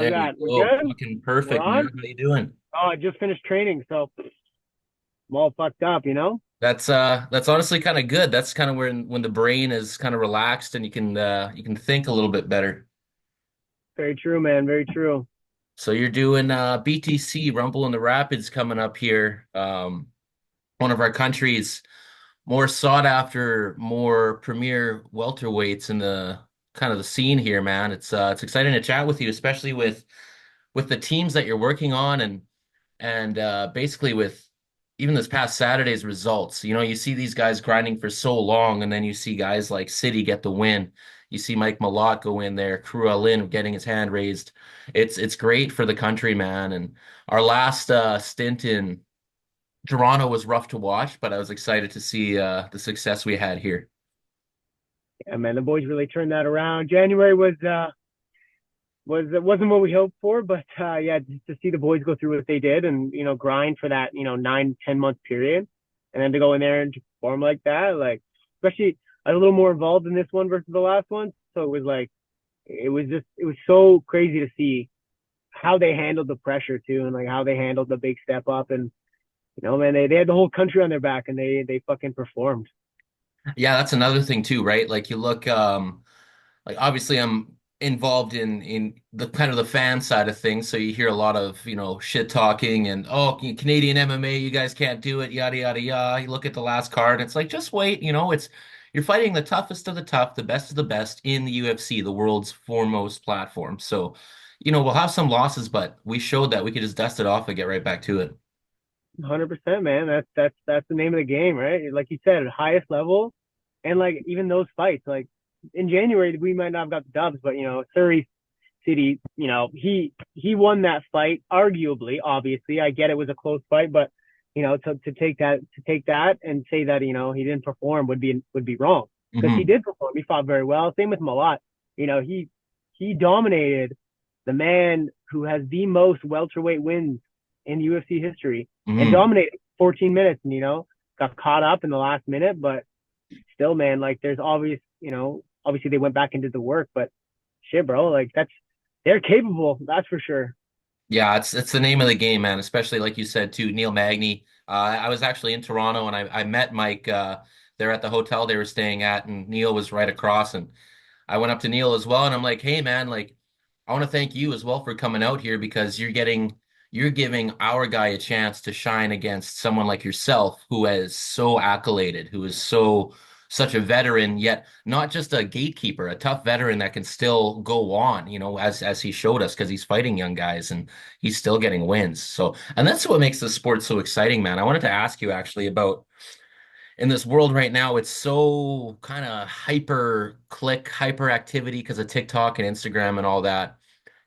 How's There we that? We go. good? Fucking We're perfect, man. on? How you doing? Oh, I just finished training, so I'm all fucked up, you know? That's honestly kind of good. That's kind of when the brain is kind of relaxed and you can think a little bit better. Very true, man. Very true. So you're doing BTC Rumble in the Rapids coming up here. One of our country's more sought after, more premier welterweights in the kind of the scene here, man. It's exciting to chat with you, especially with the teams that you're working on and basically with even this past Saturday's results. You know, you see these guys grinding for so long, and then you see guys like City get the win. You see Mike Malott go in there, Crew Lin getting his hand raised. It's great for the country, man. And our last stint in Toronto was rough to watch, but I was excited to see the success we had here. Yeah, man, the boys really turned that around. January was wasn't what we hoped for, but yeah, just to see the boys go through what they did and grind for that 9-10 month period, and then to go in there and perform like that, like especially I was a little more involved in this one versus the last one, so it was like it was so crazy to see how they handled the pressure too, and like how they handled the big step up. And man, they had the whole country on their back, and they fucking performed. Yeah, that's another thing too, right? Like you look, like obviously I'm involved in the kind of the fan side of things, so you hear a lot of, shit talking and oh, Canadian MMA, you guys can't do it, yada yada yada. You look at the last card, it's like just wait, it's you're fighting the toughest of the tough, the best of the best in the UFC, the world's foremost platform. So, we'll have some losses, but we showed that we could just dust it off and get right back to it. 100%, man. That's the name of the game, right? Like you said, highest level, and like even those fights, like in January we might not have got the dubs, but Surrey City, he won that fight arguably. Obviously, I get it was a close fight, but to take that and say that he didn't perform would be wrong, because he Hmm. did perform. He fought very well. Same with Malat. He dominated the man who has the most welterweight wins in UFC history, and Hmm. dominated 14 minutes, and got caught up in the last minute. But still, man, like there's obviously they went back and did the work, but shit, bro, like they're capable, that's for sure. Yeah, it's the name of the game, man. Especially like you said too, Neil Magny. I was actually in Toronto and I met Mike there at the hotel they were staying at, and Neil was right across. And I went up to Neil as well, and I'm like, hey man, like I want to thank you as well for coming out here because you're giving our guy a chance to shine against someone like yourself who is so accoladed, who is such a veteran, yet not just a gatekeeper, a tough veteran that can still go on, as he showed us because he's fighting young guys and he's still getting wins. So, and that's what makes the sport so exciting, man. I wanted to ask you actually about in this world right now, it's so kind of hyper click, hyper activity because of TikTok and Instagram and all that.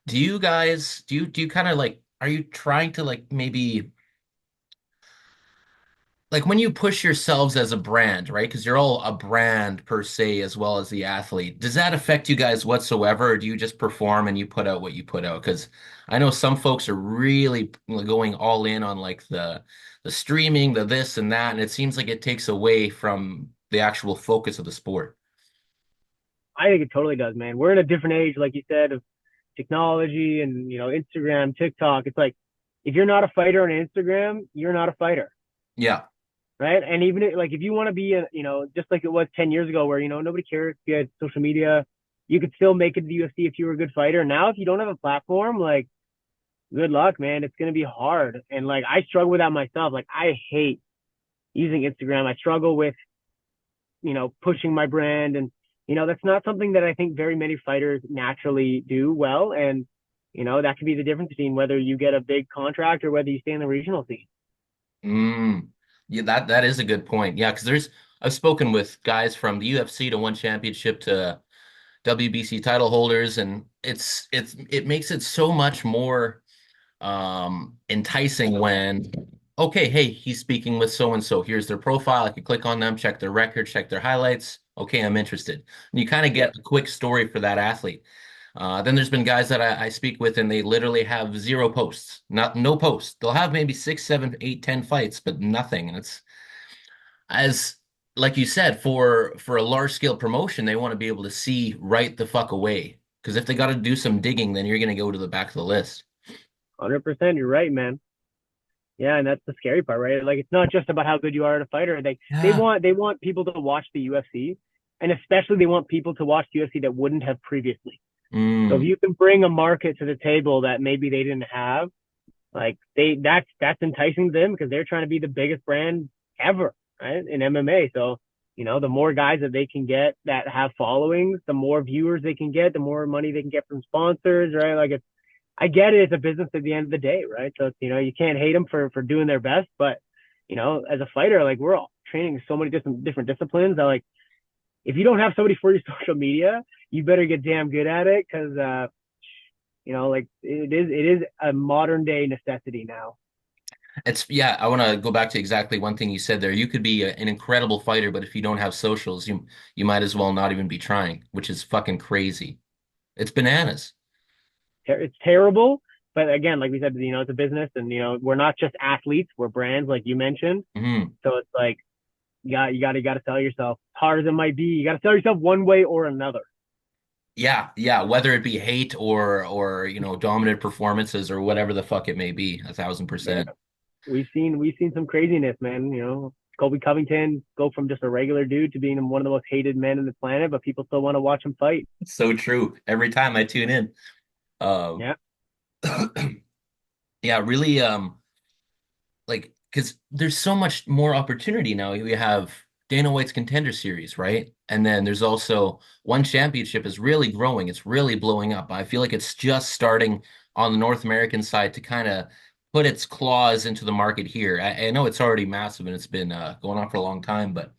Do you guys do you kind of like are you trying to like maybe like when you push yourselves as a brand, right? Because you're all a brand per se as well as the athlete. Does that affect you guys whatsoever, or do you just perform and you put out what you put out? Because I know some folks are really going all in on like the streaming, the this and that, and it seems like it takes away from the actual focus of the sport. I think it totally does, man. We're in a different age, like you said, of technology and Instagram, TikTok. It's like if you're not a fighter on Instagram, you're not a fighter, Yeah. right? And even like if you want to be just like it was 10 years ago, where nobody cared if you had social media, you could still make it to the UFC if you were a good fighter. Now if you don't have a platform, like good luck, man. It's gonna be hard. And like I struggle with that myself. Like I hate using Instagram. I struggle with pushing my brand, and that's not something that I think very many fighters naturally do well. And that could be the difference between whether you get a big contract or whether you stay in the regional scene. Mm. Yeah, that is a good point. Yeah, because I've spoken with guys from the UFC to one championship to WBC title holders, and it makes it so much more enticing when okay, hey, he's speaking with so and so. Here's their profile. I can click on them, check their record, check their highlights. Okay, I'm interested. And you kind of Yeah, get a quick story for that athlete. Then there's been guys that I speak with, and they literally have zero posts, not no posts. They'll have maybe six, seven, eight, 10 fights, but nothing. And it's as like you said, for a large scale promotion, they want to be able to see right the fuck away. Because if they got to do some digging, then you're going to go to the back of the list. 100%. You're right, man. Yeah, and that's the scary part, right? Like it's not just about how good you are as a fighter. Yeah. They want people to watch the UFC, and especially they want people to watch the UFC that wouldn't have previously. So if Mm. you can bring a market to the table that maybe they didn't have, like that's enticing to them because they're trying to be the biggest brand ever, right? In MMA. So, the more guys that they can get that have followings, the more viewers they can get, the more money they can get from sponsors, right? Like I get it, it's a business at the end of the day, right? So it's, you can't hate them for doing their best, but as a fighter, like we're all training so many different disciplines that like if you don't have somebody for your social media, you better get damn good at it because like it is a modern day necessity now. It's yeah, I want to go back to exactly one thing you said there. You could be an incredible fighter, but if you don't have socials, you might as well not even be trying, which is fucking crazy. It's bananas. It's terrible, but again, like we said, it's a business, and we're not just athletes, we're brands, like you mentioned. Hmm. So it's like you got to sell yourself. Hard as it might be, you got to sell yourself one way or another. Yeah, yeah, whether it be hate or dominant performances or whatever the fuck it may be, 1,000%. We've seen some craziness, man. Colby Covington go from just a regular dude to being one of the most hated men in the planet, but people still want to watch him fight. So true. Every time I tune in. Um, Yeah, yeah, really, like, because there's so much more opportunity now. We have Dana White's Contender Series, right? And then there's also One Championship is really growing. It's really blowing up. I feel like it's just starting on the North American side to kind of put its claws into the market here. I know it's already massive and it's been going on for a long time, but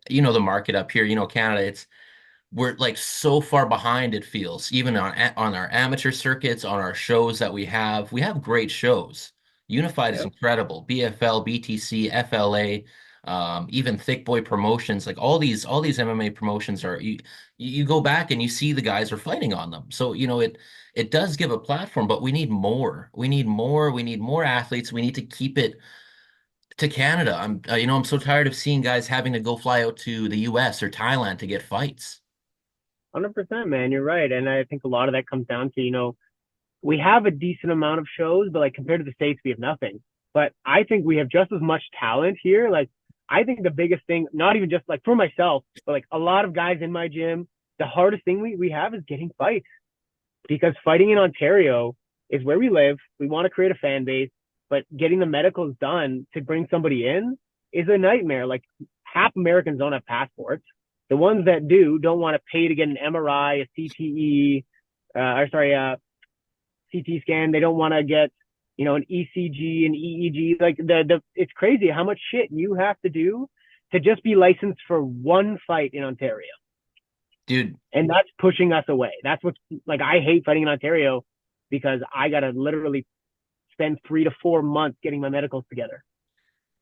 the market up here, Canada, we're like so far behind it feels even on our amateur circuits on our shows that we have great shows. Unified is yeah, incredible. BFL, BTC, FLA, even Thick Boy Promotions, like all these MMA promotions are you go back and you see the guys are fighting on them, so it does give a platform, but we need more athletes. We need to keep it to Canada. I'm so tired of seeing guys having to go fly out to the US or Thailand to get fights. 100%, man. You're right, and I think a lot of that comes down to we have a decent amount of shows, but like compared to the States, we have nothing. But I think we have just as much talent here. Like, I think the biggest thing, not even just like for myself, but like a lot of guys in my gym, the hardest thing we have is getting fights because fighting in Ontario is where we live. We want to create a fan base, but getting the medicals done to bring somebody in is a nightmare. Like, half Americans don't have passports. The ones that do don't want to pay to get an MRI, a CTE, or sorry, CT scan. They don't want to get, an ECG and EEG. Like it's crazy how much shit you have to do to just be licensed for one fight in Ontario. Dude, And that's pushing us away. That's what's like, I hate fighting in Ontario because I got to literally spend 3 to 4 months getting my medicals together.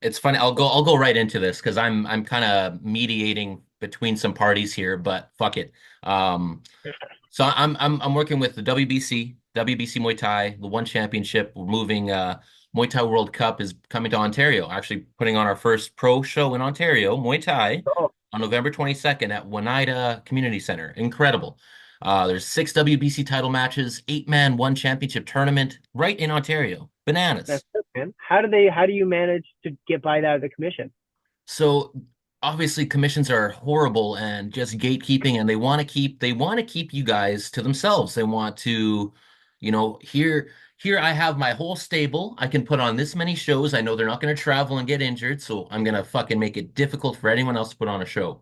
it's funny. I'll go right into this because I'm kind of mediating between some parties here, but fuck it. So I'm working with the WBC Muay Thai, the One Championship. We're moving. Muay Thai World Cup is coming to Ontario. Actually, putting on our first pro show in Ontario, Muay Thai, Oh, on November 22nd at Oneida Community Center. Incredible. There's 6 WBC title matches, 8-man One Championship tournament right in Ontario. Bananas. that's good, man. How do you manage to get by that as a commission? So obviously commissions are horrible and just gatekeeping, and they want to keep you guys to themselves. They want to, here I have my whole stable. I can put on this many shows. I know they're not going to travel and get injured, so I'm going to fucking make it difficult for anyone else to put on a show.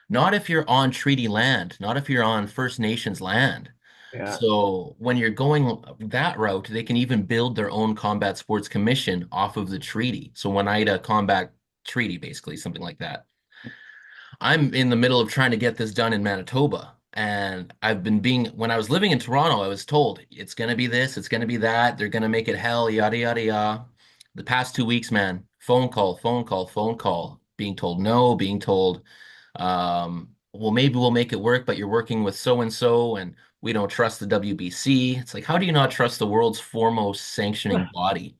Not if you're on treaty land, not if you're on First Nations land. Yeah. So when you're going that route, they can even build their own combat sports commission off of the treaty. So Oneida Combat Treaty, basically, something like that. I'm in the middle of trying to get this done in Manitoba. And when I was living in Toronto, I was told it's going to be this, it's going to be that, they're going to make it hell, yada, yada, yada. The past 2 weeks, man, phone call, phone call, phone call, being told no, being told, well, maybe we'll make it work, but you're working with so and so, and we don't trust the WBC. It's like, how do you not trust the world's foremost sanctioning body?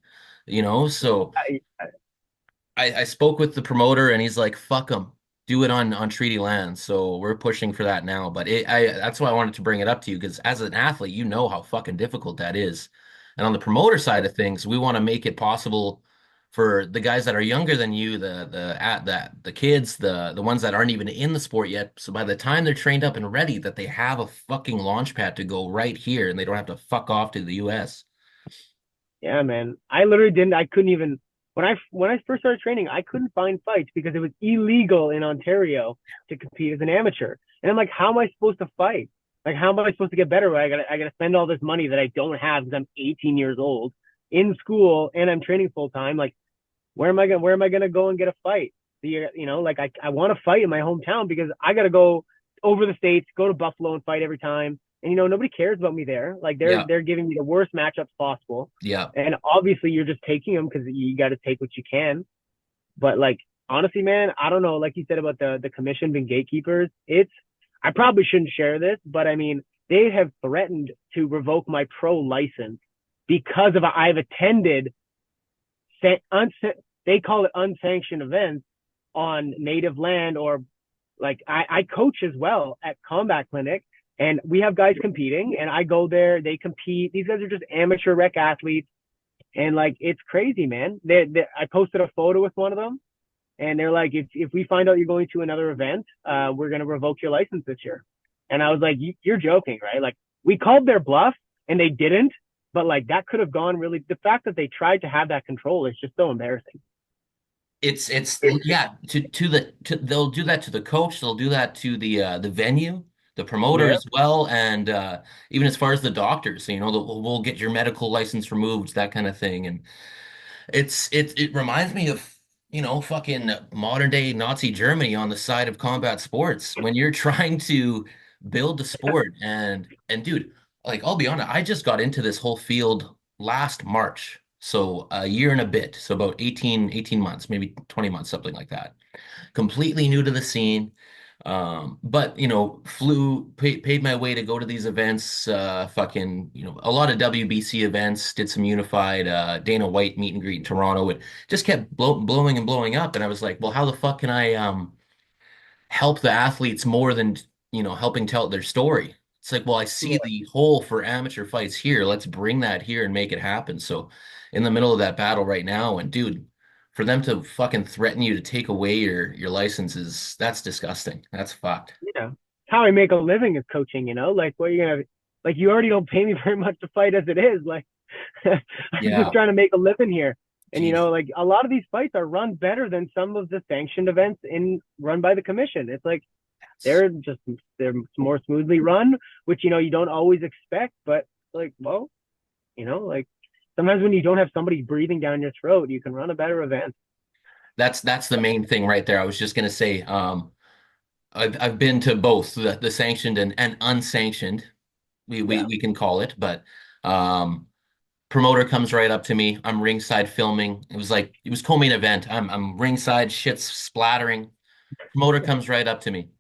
So I, I spoke with the promoter and he's like, fuck them. do it on treaty land. So we're pushing for that now. But that's why I wanted to bring it up to you because as an athlete, you know how fucking difficult that is. And on the promoter side of things, we want to make it possible for the guys that are younger than you, the kids, the ones that aren't even in the sport yet. So by the time they're trained up and ready, that they have a fucking launch pad to go right here, and they don't have to fuck off to the U.S. Yeah, man. I literally didn't. I couldn't even when I first started training, I couldn't find fights because it was illegal in Ontario to compete as an amateur. And I'm like, how am I supposed to fight? Like, how am I supposed to get better? I gotta spend all this money that I don't have because I'm 18 years old in school and I'm training full time. Like, where am I gonna go and get a fight? You know, like I want to fight in my hometown because I gotta go over the states, go to Buffalo and fight every time. And you know, nobody cares about me there. Like Yeah, they're giving me the worst matchups possible. yeah. And obviously you're just taking them because you got to take what you can. But like honestly, man, I don't know. Like you said about the commission and gatekeepers, it's I probably shouldn't share this, but I mean they have threatened to revoke my pro license because of I've attended they call it unsanctioned events on native land or like I coach as well at combat clinic and we have guys competing and I go there, they compete. These guys are just amateur rec athletes and like it's crazy, man. I posted a photo with one of them and they're like, if we find out you're going to another event, we're gonna revoke your license this year. And I was like, you're joking, right? Like we called their bluff and they didn't, but like that could have gone really. The fact that they tried to have that control is just so embarrassing. It's yeah, they'll do that to the coach, they'll do that to the venue, the promoter Yeah, as well, and even as far as the doctors, you know, we'll get your medical license removed, that kind of thing. And it reminds me of, you know, fucking modern day Nazi Germany on the side of combat sports when you're trying to build the sport and dude, like I'll be honest, I just got into this whole field last March. So a year and a bit, so about 18 months, maybe 20 months, something like that. Completely new to the scene. But you know, paid my way to go to these events, fucking, you know, a lot of WBC events, did some unified Dana White meet and greet in Toronto. It just kept blowing and blowing up. And I was like, well, how the fuck can I help the athletes more than, you know, helping tell their story? It's like, well, I see yeah. the hole for amateur fights here. Let's bring that here and make it happen. So in the middle of that battle right now, and dude, for them to fucking threaten you to take away your licenses, that's disgusting. That's fucked. Yeah. How I make a living is coaching, you know? Like what you're gonna like you already don't pay me very much to fight as it is. Like I'm just Yeah. trying to make a living here. And you Jeez. know, like a lot of these fights are run better than some of the sanctioned events in run by the commission. It's like That's, they're more smoothly run, which you know you don't always expect, but like well, you know, like sometimes when you don't have somebody breathing down your throat, you can run a better event. that's the main thing right there. I was just gonna say, I've been to both the sanctioned and unsanctioned. Yeah. We can call it, but um promoter comes right up to me. I'm ringside filming. It was co-main event. I'm ringside, shit's splattering. Promoter comes right up to me.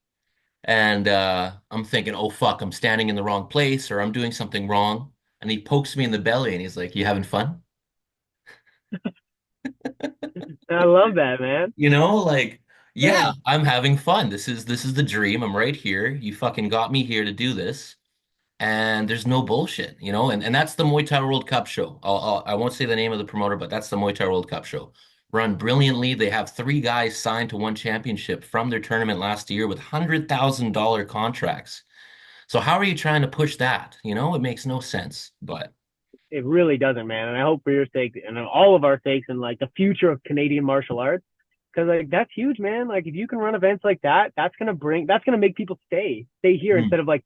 And I'm thinking, oh fuck, I'm standing in the wrong place or I'm doing something wrong. And he pokes me in the belly and he's like, you having fun? I love that, man. You know, like, yeah, Yeah. I'm having fun. This is the dream. I'm right here. You fucking got me here to do this. And there's no bullshit, you know, and that's the Muay Thai World Cup show. I won't say the name of the promoter, but that's the Muay Thai World Cup show. Run brilliantly. They have three guys signed to one championship from their tournament last year with $100,000 contracts. So how are you trying to push that? You know, it makes no sense. But It really doesn't, man. And I hope for your sake and all of our sakes and like the future of Canadian martial arts, because like that's huge, man. Like if you can run events like that, that's gonna make people stay here mm, instead of like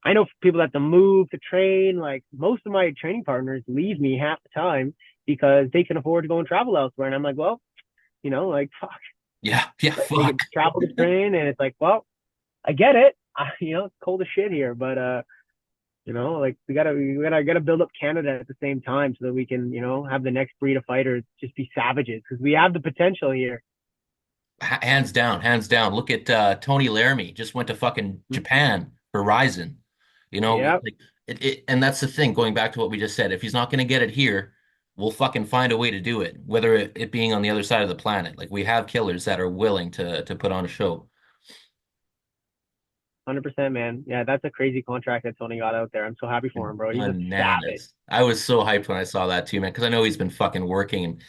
I know people that have to move to train. Like most of my training partners leave me half the time because they can afford to go and travel elsewhere. And I'm like, well, you know, like fuck, yeah, yeah, like they fuck. can travel to train, and it's like, well, I get it. You know, it's cold as shit here, but you know, like we gotta build up Canada at the same time so that we can, you know, have the next breed of fighters just be savages because we have the potential here. Hands down, hands down. Look at Tony Laramie, just went to fucking Japan for Ryzen. You know, Yeah, like and that's the thing, going back to what we just said. If he's not going to get it here, we'll fucking find a way to do it, whether it being on the other side of the planet. Like we have killers that are willing to put on a show. 100%, man. Yeah, that's a crazy contract that Tony got out there. I'm so happy for him, bro. He's a savage. Bananas. I was so hyped when I saw that too, man, because I know he's been fucking working. And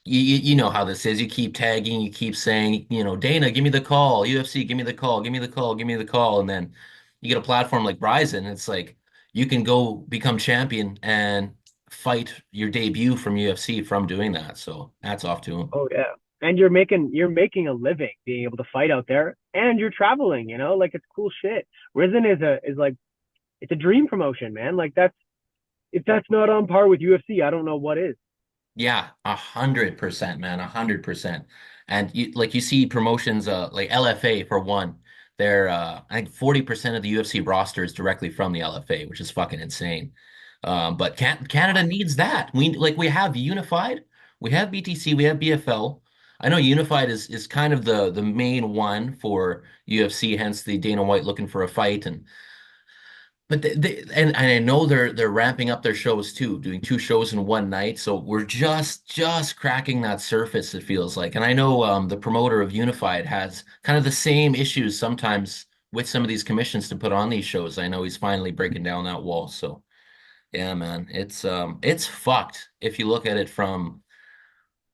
you know how this is. You keep tagging, you keep saying, Dana, give me the call. UFC, give me the call, give me the call, give me the call. And then you get a platform like Ryzen. It's like you can go become champion and fight your debut from UFC from doing that. So hats off to him. Oh yeah. And you're making a living being able to fight out there, and you're traveling, like it's cool shit. Risen is like it's a dream promotion, man. Like that's if that's not on par with UFC, I don't know what is. Yeah, 100%, man, 100%. And you see promotions like LFA for one, they're I think 40% of the UFC roster is directly from the LFA, which is fucking insane. But Canada needs that. We have Unified, we have BTC, we have BFL. I know Unified is kind of the main one for UFC, hence the Dana White looking for a fight. But and I know they're ramping up their shows too, doing two shows in one night. So we're just cracking that surface, it feels like. And I know the promoter of Unified has kind of the same issues sometimes with some of these commissions to put on these shows. I know he's finally breaking down that wall. So yeah, man, it's fucked if you look at it from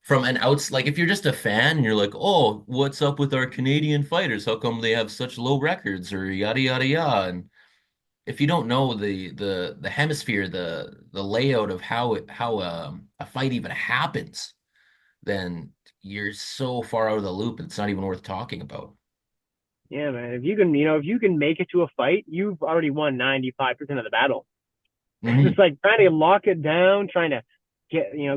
an outs like if you're just a fan and you're like, oh, what's up with our Canadian fighters? How come they have such low records or yada yada yada? And if you don't know the hemisphere, the layout of how a fight even happens, then you're so far out of the loop, it's not even worth talking about. Yeah, man. If you can make it to a fight, you've already won 95% of the battle. Hmm. It's like trying to lock it down, trying to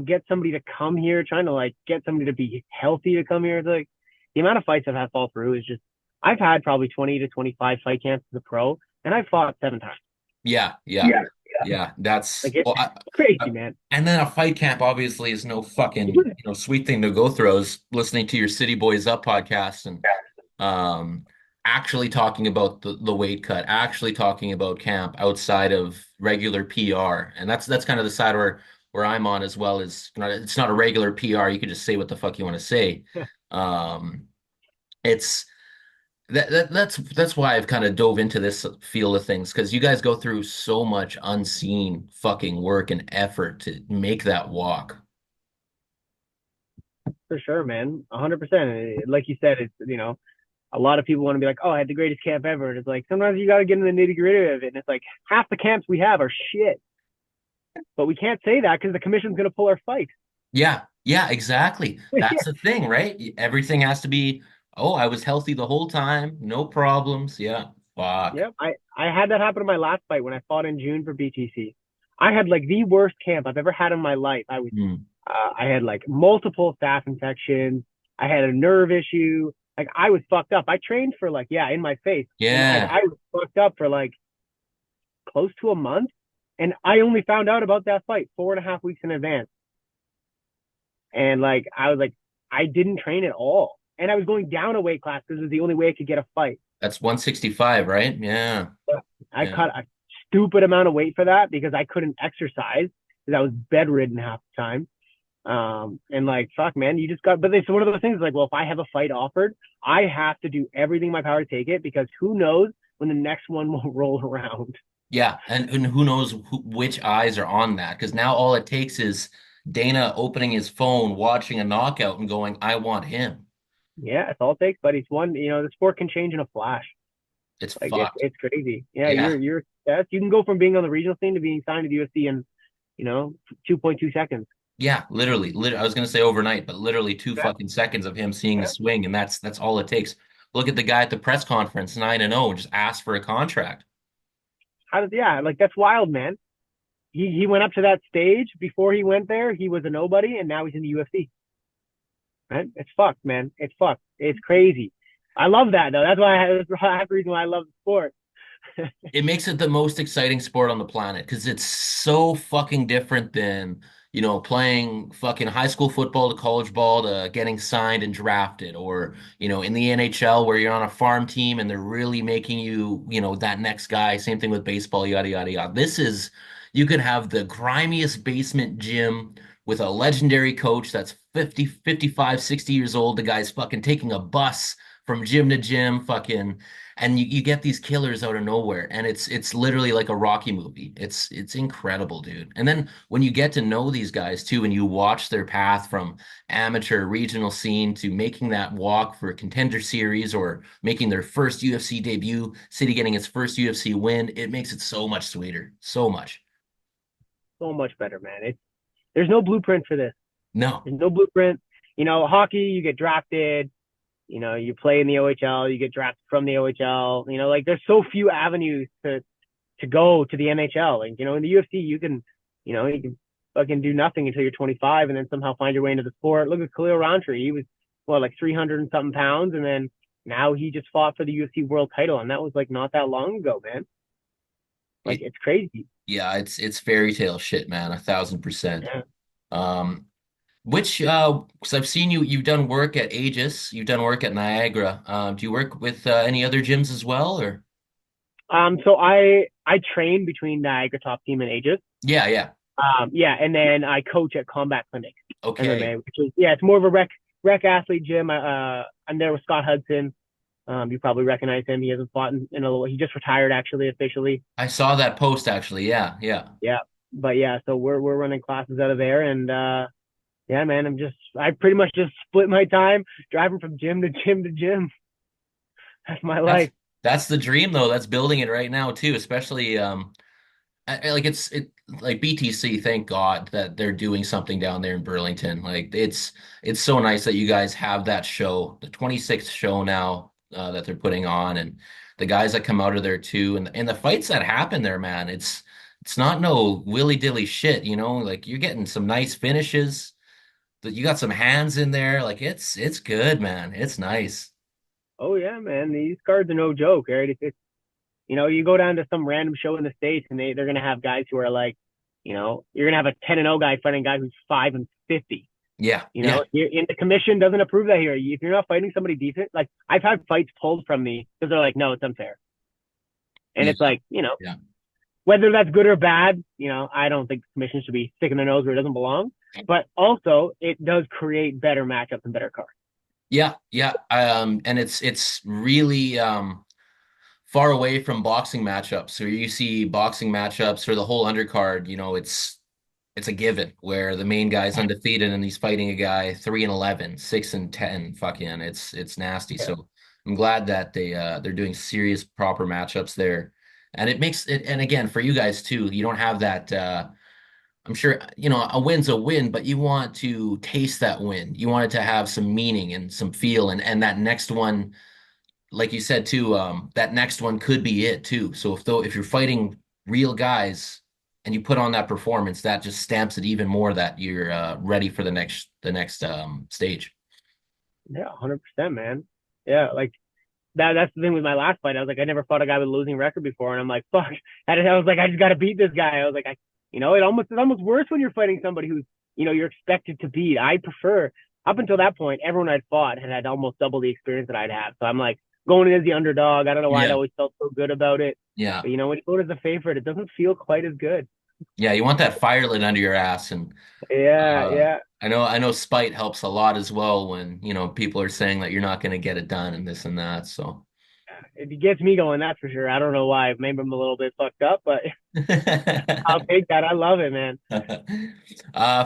get somebody to come here, trying to like get somebody to be healthy to come here. It's like the amount of fights I've had fall through is just I've had probably 20 to 25 fight camps as a pro, and I've fought 7 times. Yeah, yeah, Yeah. yeah. That's Like it's well, crazy, man. and then a fight camp obviously is no fucking sweet thing to go through. I was listening to your City Boys Up podcast and um actually talking about the weight cut, actually talking about camp outside of regular PR. And that's kind of the side where I'm on as well as it's not a regular PR. You can just say what the fuck you want to say. Um it's that's why I've kind of dove into this field of things because you guys go through so much unseen fucking work and effort to make that walk. For sure, man. 100%. Like you said, it's a lot of people want to be like, oh, I had the greatest camp ever. And it's like sometimes you got to get in the nitty gritty of it. And it's like half the camps we have are shit, but we can't say that because the commission's going to pull our fight. Yeah, yeah, exactly. That's the thing, right? Everything has to be, oh, I was healthy the whole time, no problems. Yeah, fuck. Yep. I had that happen in my last fight when I fought in June for BTC. I had like the worst camp I've ever had in my life. Hmm. I had like multiple staph infections. I had a nerve issue. Like I was fucked up. I trained for like, yeah, in my face. And Yeah, I was fucked up for like close to a month. And I only found out about that fight 4.5 weeks in advance. And like, I was like, I didn't train at all. And I was going down a weight class because it was the only way I could get a fight. that's 165, right? Yeah, But I yeah. cut a stupid amount of weight for that because I couldn't exercise because I was bedridden half the time. And like, fuck, man, but it's one of those things like, well, if I have a fight offered, I have to do everything in my power to take it because who knows when the next one will roll around. Yeah, and who knows which eyes are on that? Because now all it takes is Dana opening his phone, watching a knockout, and going, "I want him." Yeah, it's all it takes, but it's the sport can change in a flash. It's Like it's fucked. it's crazy. Yeah, Yeah, you can go from being on the regional scene to being signed to the UFC in, 2.2 seconds. yeah. Literally. I was gonna say overnight, but literally two Yeah. fucking seconds of him seeing the Yeah. swing, and that's all it takes. Look at the guy at the press conference, 9-0, and just asked for a contract. Yeah, like that's wild, man. He went up to that stage before he went there. He was a nobody, and now he's in the UFC. Right? It's fucked, man. It's fucked. It's crazy. I love that though. That's half the reason why I love the sport. It makes it the most exciting sport on the planet because it's so fucking different than, playing fucking high school football to college ball to getting signed and drafted, or, in the NHL where you're on a farm team and they're really making you, that next guy. Same thing with baseball, yada, yada, yada. You could have the grimiest basement gym with a legendary coach that's 50, 55, 60 years old. The guy's fucking taking a bus from gym to gym, fucking, and you get these killers out of nowhere, and it's literally like a Rocky movie. It's incredible, dude. And then when you get to know these guys too, and you watch their path from amateur regional scene to making that walk for a contender series or making their first UFC debut, City getting its first UFC win, it makes it so much sweeter, so much. So much better, man. There's no blueprint for this. No. There's no blueprint. Hockey, you get drafted. You play in the OHL, you get drafted from the OHL. Like there's so few avenues to go to the NHL. Like, in the UFC, you can fucking do nothing until you're 25 and then somehow find your way into the sport. Look at Khalil Rountree. He was, like 300 and something pounds. And then now he just fought for the UFC world title. And that was like not that long ago, man. Like It, it's crazy. yeah, it's fairy tale shit, man, 1,000%. Yeah. Um, because I've seen you've done work at Aegis, you've done work at Niagara. Do you work with any other gyms as well, or? So I train between Niagara Top Team and Aegis. Yeah, yeah. Yeah, and then I coach at Combat Clinic Okay. MMA, which is it's more of a rec athlete gym. I'm there with Scott Hudson. You probably recognize him. He hasn't fought in a little. He just retired actually officially. I saw that post actually. Yeah, yeah. Yeah, but yeah, so we're running classes out of there, and yeah, man, I pretty much just split my time driving from gym to gym to gym. That's my That's life. that's the dream though. That's building it right now too, especially like it like BTC, thank God that they're doing something down there in Burlington. Like it's so nice that you guys have that show, the 26th show now that they're putting on, and the guys that come out of there too, and the fights that happen there, man. It's not no willy-dilly shit, like you're getting some nice finishes. That you got some hands in there, like it's good, man. It's nice. Oh yeah, man, these cards are no joke, right? You go down to some random show in the States and they're going to have guys who are like, you're going to have a 10-0 guy fighting a guy who's 5-50. Yeah, yeah, The commission doesn't approve that here. If you're not fighting somebody decent, like I've had fights pulled from me because they're like, no, it's unfair. And yeah, it's like, yeah. whether that's good or bad, I don't think the commission should be sticking their nose where it doesn't belong. But also, it does create better matchups and better cards. Yeah, yeah. And it's really far away from boxing matchups. So you see boxing matchups or the whole undercard, it's a given where the main guy's undefeated and he's fighting a guy 3-11, 6-10. Fucking it's nasty. Yeah. So I'm glad that they're doing serious proper matchups there. And it makes it, and again for you guys too, you don't have that I'm sure, a win's a win, but you want to taste that win. You want it to have some meaning and some feel. And that next one, like you said too, that next one could be it too. So if you're fighting real guys and you put on that performance, that just stamps it even more that you're ready for the next stage. Yeah, 100%, man. Yeah, like that's the thing with my last fight. I was like, I never fought a guy with a losing record before, and I'm like, fuck. I was like, I just got to beat this guy. I was like, it's almost worse when you're fighting somebody who's, you're expected to beat. I prefer up until that point, everyone I'd fought had almost double the experience that I'd had. So I'm like going in as the underdog. I don't know why I Yeah. always felt so good about it, Yeah. but when you go as the favorite, it doesn't feel quite as good. Yeah. You want that fire lit under your ass. And Yeah, uh, yeah. I know spite helps a lot as well when, people are saying that you're not going to get it done and this and that. So. It gets me going, that's for sure. I don't know why. Maybe I'm a little bit fucked up, but I'll take that. I love it, man.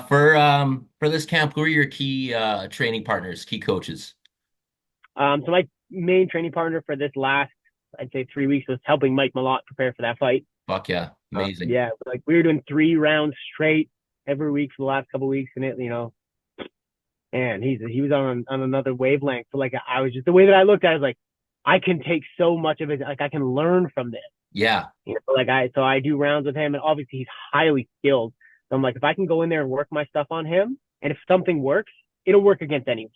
For this camp, who are your key training partners, key coaches? So my main training partner for this last, I'd say 3 weeks was helping Mike Malott prepare for that fight. Fuck yeah, amazing. Yeah, like we were doing 3 rounds straight every week for the last couple of weeks, and and he was on another wavelength. So like I was just the way that I looked at it, I was like, I can take so much of it, like I can learn from this. Yeah, So I do rounds with him, and obviously he's highly skilled. So I'm like, if I can go in there and work my stuff on him, and if something works, it'll work against anyone.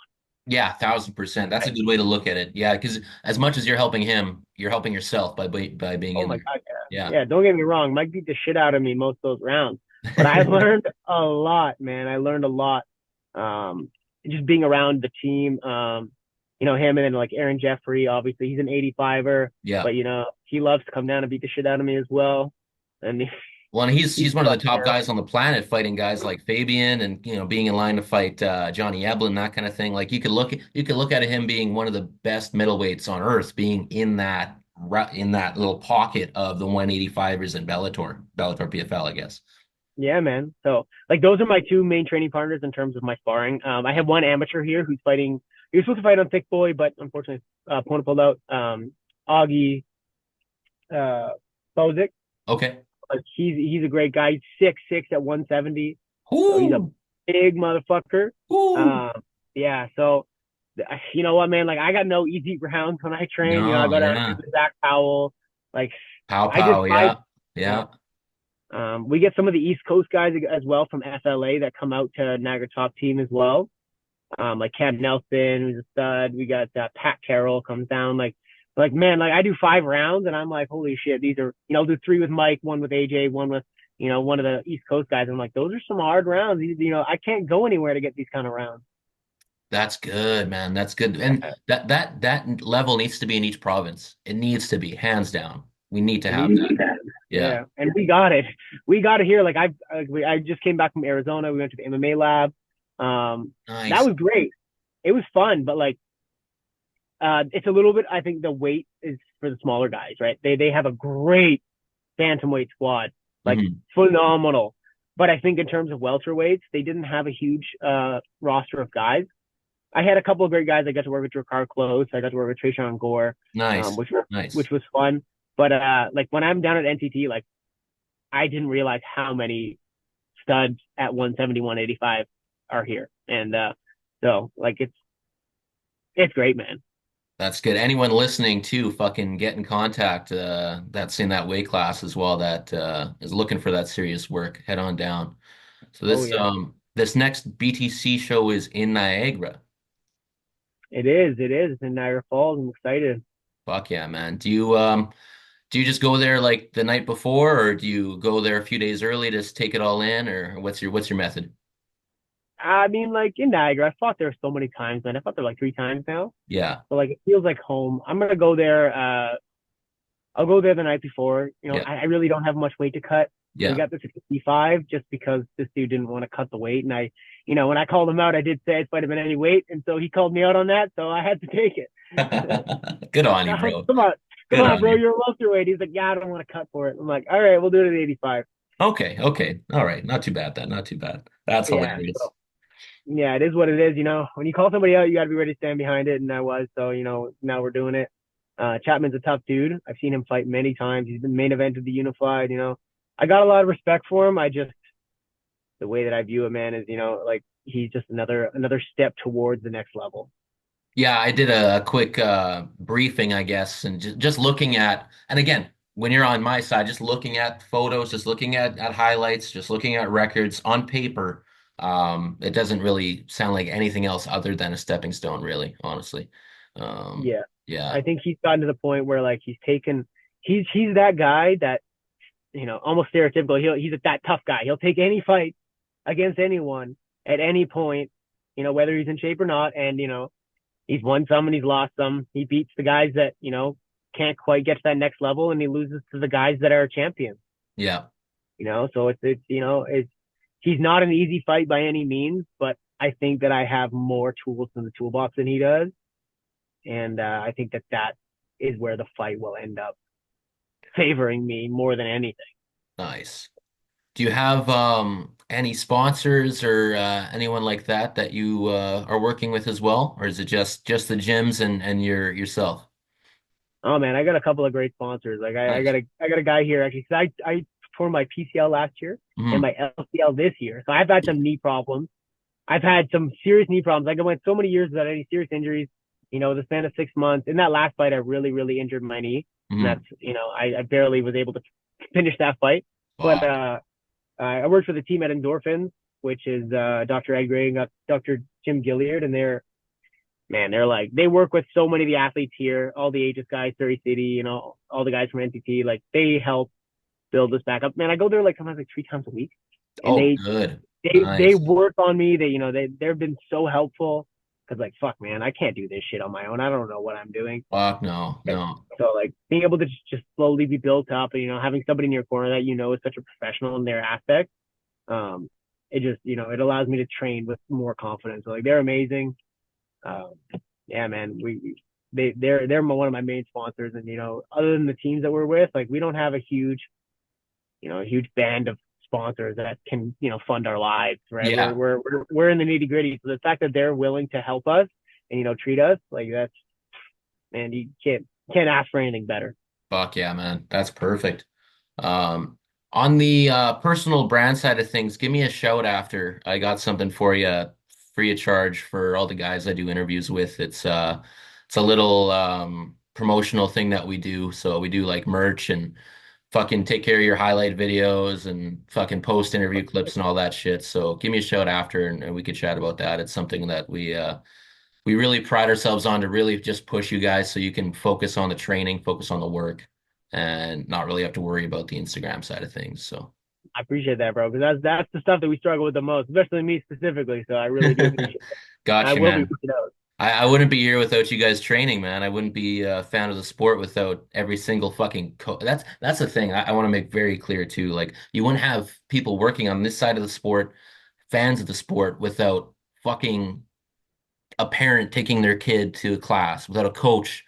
yeah, 1,000%. That's a Right? good way to look at it. Yeah, because as much as you're helping him, you're helping yourself by being Oh in my there. God, Yeah, yeah. Yeah, don't get me wrong. Mike beat the shit out of me most of those rounds, but I learned a lot, man. I learned a lot. Just being around the team. Him and then like Aaron Jeffrey, obviously he's an 85er, yeah. but he loves to come down and beat the shit out of me as well. And Well, and He's he's one of the fucking top terrible. guys on the planet, fighting guys like Fabian, and being in line to fight Johnny Eblin, that kind of thing. Like you could look at him being one of the best middleweights on earth, being in that little pocket of the 185ers in Bellator PFL, I guess. Yeah, man. So like those are my two main training partners in terms of my sparring. I have one amateur here who's fighting. He was supposed to fight on Thick Boy, but unfortunately, opponent pulled out. Augie uh, Bozic. Okay. Like he's a great guy. He's 6'6" at 170. So he's a Ooh, big motherfucker. ooh. Um, yeah. So you know what, man? Like I got no easy rounds when I train. I No, go down yeah. to Zach Powell. Like Pow I just pow, fight. yeah. Yeah. Yeah. We get some of the East Coast guys as well from FLA that come out to Niagara top team as well. Like Cam Nelson, who's a stud. We got Pat Carroll comes down. Like man, like I do 5 rounds and I'm like, holy shit, these are, I'll do 3 with Mike, 1 with AJ, 1 with, one of the East Coast guys. I'm like, those are some hard rounds. I can't go anywhere to get these kind of rounds. That's good, man. That's good. And Yeah, that level needs to be in each province. It needs to be, hands down. We need to it have needs that. Yeah. yeah, and we got it. We got it here. I just came back from Arizona. We went to the MMA lab. That Nice. was great. It was fun, but like it's a little bit. I think the weight is for the smaller guys, right? They have a great bantamweight squad, like Hmm. phenomenal. But I think in terms of welterweights, they didn't have a huge roster of guys. I had a couple of great guys. I got to work with Drakkar Close. I got to work with Trayshawn Gore, Nice. which Nice. was fun. But like when I'm down at NTT, like I didn't realize how many studs at 170, 185 are here, and so like it's great, man. That's good. Anyone listening to fucking get in contact, that's in that weight class as well, that is looking for that serious work. Head on down. So Oh this yeah, this next BTC show is in Niagara. it is. It is. It's in Niagara Falls. I'm excited. Fuck yeah, man. Do you just go there like the night before, or do you go there a few days early to just take it all in, or what's your method? I mean, like in Niagara, I fought there so many times, man. I fought there like 3 times now. Yeah. So like it feels like home. I'm gonna go there. I'll go there the night before. Yeah. I really don't have much weight to cut. We Yeah. got this at 55 just because this dude didn't want to cut the weight. And when I called him out, I did say I'd fight him at any weight. And so he called me out on that. So I had to take it. Good Like, on you, bro. come on, come Good on, on bro. you. You're a welterweight. He's like, yeah, I don't want to cut for it. I'm like, all right, we'll do it at 85. Okay, okay. All right. Not too bad then. Not too bad. That's Yeah. hilarious. So yeah, it is what it is. When you call somebody out, you got to be ready to stand behind it. And I was. So, now we're doing it. Chapman's a tough dude. I've seen him fight many times. He's been main event of the Unified. I got a lot of respect for him. The way that I view a man is, like he's just another step towards the next level. Yeah, I did a quick briefing, I guess, and just looking at, and again, when you're on my side, just looking at photos, just looking at highlights, just looking at records on paper, it doesn't really sound like anything else other than a stepping stone, really, honestly. Um, Yeah. yeah, I think he's gotten to the point where like he's that guy that, almost stereotypical. He's that tough guy. He'll take any fight against anyone at any point, whether he's in shape or not. And, he's won some and he's lost some. He beats the guys that, can't quite get to that next level and he loses to the guys that are champions, yeah. so it's he's not an easy fight by any means, but I think that I have more tools in the toolbox than he does. And I think that is where the fight will end up favoring me more than anything. Nice. Do you have any sponsors or anyone like that you are working with as well, or is it just the gyms and yourself? Oh man, I got a couple of great sponsors. Like Nice. I got a guy here actually. So I tore my PCL last year and Hmm. my LCL this year. So I've had some knee problems. I've had some serious knee problems. Like I went so many years without any serious injuries. The span of 6 months. In that last fight, I really, really injured my knee, and Hmm. that's I barely was able to finish that fight. But Fuck. I worked for the team at Endorphins, which is Dr. Ed Gray and Dr. Jim Gilliard, and they're like they work with so many of the athletes here, all the Aegis guys, Surrey City, all the guys from NTT. Like they help build this back up. Man, I go there like sometimes like 3 times a week, and Oh, they good. they they Nice. work on me. They've been so helpful. because like fuck, man, I can't do this shit on my own. I don't know what I'm doing. Fuck no, no. So like being able to just slowly be built up, and having somebody in your corner that is such a professional in their aspect, um, it just it allows me to train with more confidence. So like they're amazing. Um, yeah, man, they're one of my main sponsors, and other than the teams that we're with, like we don't have a huge band of sponsors that can fund our lives, right? We're Yeah, we're we're, we're in the nitty gritty. So the fact that they're willing to help us and treat us like that's, man, you can't ask for anything better. fuck yeah, man. That's perfect. Um, on the personal brand side of things, give me a shout after. I got something for you, free of charge for all the guys I do interviews with. It's a little promotional thing that we do. So we do like merch and fucking take care of your highlight videos and fucking post interview clips and all that shit. So give me a shout after and we could chat about that. It's something that we really pride ourselves on to really just push you guys so you can focus on the training, focus on the work, and not really have to worry about the Instagram side of things. So, I appreciate that, bro, because that's the stuff that we struggle with the most, especially me specifically. So I really do appreciate it. I gotcha, will be man. reaching out. I wouldn't be here without you guys training, man. I wouldn't be a fan of the sport without every single fucking co that's the thing I want to make very clear too. Like you wouldn't have people working on this side of the sport, fans of the sport, without fucking a parent taking their kid to a class, without a coach,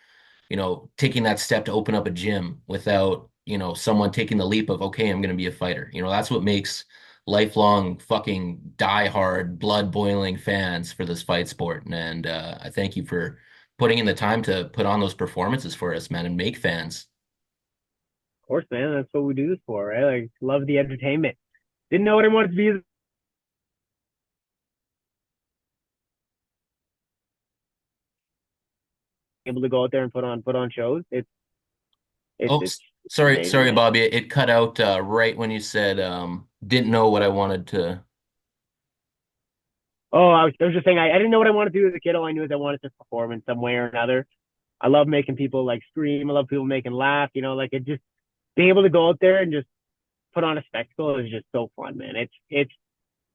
taking that step to open up a gym, without, someone taking the leap of, okay, I'm going to be a fighter. That's what makes lifelong fucking die-hard, blood-boiling fans for this fight sport. And I thank you for putting in the time to put on those performances for us, man, and make fans. Of course, man, that's what we do this for, right? Like, love the entertainment. Didn't know what I wanted to be able to go out there and put on shows. It's Oh, it's amazing, sorry, man. Bobby. It cut out right when you said didn't know what I wanted to. Oh, I was just saying, I didn't know what I wanted to do as a kid. All I knew is I wanted to perform in some way or another. I love making people like scream. I love people making laugh. Like it just being able to go out there and just put on a spectacle is just so fun, man. It's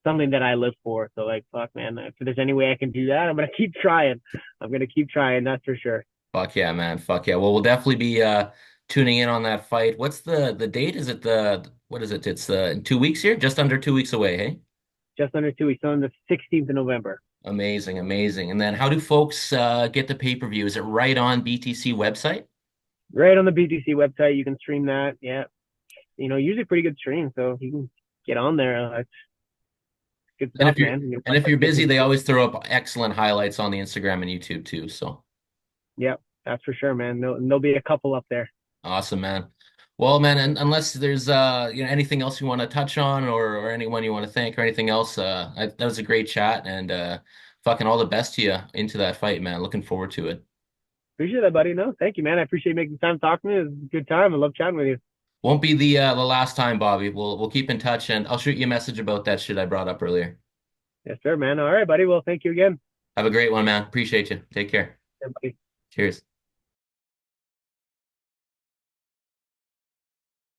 something that I live for. So like, fuck, man, if there's any way I can do that, I'm gonna keep trying. I'm gonna keep trying. That's for sure. Fuck yeah, man. Fuck yeah. Well, we'll definitely be tuning in on that fight. What's the date? Is it the what is it? It's in 2 weeks here, just under 2 weeks away, hey? Just under 2 weeks on the 16th of November. Amazing, amazing. And then how do folks get the pay-per-view? Is it right on BTC website? Right on the BTC website, you can stream that. Yeah, usually pretty good stream, so you can get on there. It's good And stuff, if you're man. and if you're Get busy, some. they always throw up excellent highlights on the Instagram and YouTube too. So Yeah, that's for sure, man. There'll be a couple up there. awesome, man. Well, man, and unless there's anything else you want to touch on or anyone you want to thank or anything else, that was a great chat and fucking all the best to you into that fight, man. Looking forward to it. Appreciate that, buddy. No, thank you, man. I appreciate you making the time to talk to me. It was a good time. I love chatting with you. Won't be the last time, Bobby. We'll keep in touch and I'll shoot you a message about that shit I brought up earlier. Yes, sir, man. All right, buddy. Well, thank you again. Have a great one, man. Appreciate you. Take care. Yeah, buddy. Cheers.